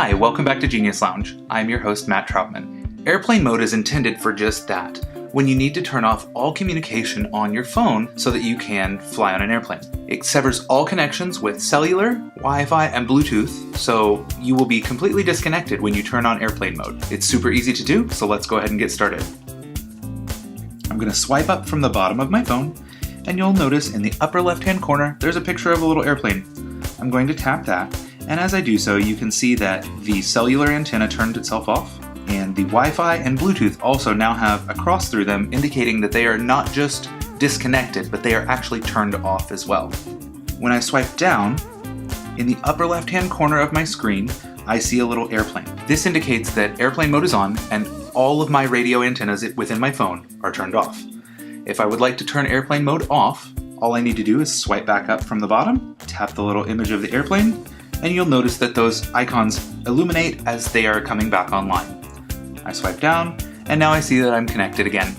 Hi, welcome back to Genius Lounge. I'm your host, Matt Troutman. Airplane mode is intended for just that, when you need to turn off all communication on your phone so that you can fly on an airplane. It severs all connections with cellular, Wi-Fi, and Bluetooth, so you will be completely disconnected when you turn on airplane mode. It's super easy to do, so let's go ahead and get started. I'm going to swipe up from the bottom of my phone, and you'll notice in the upper left-hand corner, there's a picture of a little airplane. I'm going to tap that, and as I do so, you can see that the cellular antenna turned itself off, and the Wi-Fi and Bluetooth also now have a cross through them, indicating that they are not just disconnected, but they are actually turned off as well. When I swipe down, in the upper left-hand corner of my screen, I see a little airplane. This indicates that airplane mode is on, and all of my radio antennas within my phone are turned off. If I would like to turn airplane mode off, all I need to do is swipe back up from the bottom, tap the little image of the airplane, and you'll notice that those icons illuminate as they are coming back online. I swipe down, and now I see that I'm connected again.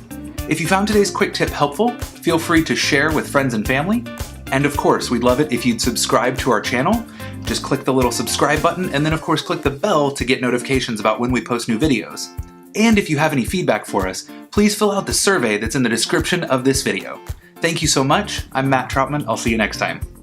If you found today's quick tip helpful, feel free to share with friends and family. And of course, we'd love it if you'd subscribe to our channel. Just click the little subscribe button, and then of course click the bell to get notifications about when we post new videos. And if you have any feedback for us, please fill out the survey that's in the description of this video. Thank you so much. I'm Matt Troutman. I'll see you next time.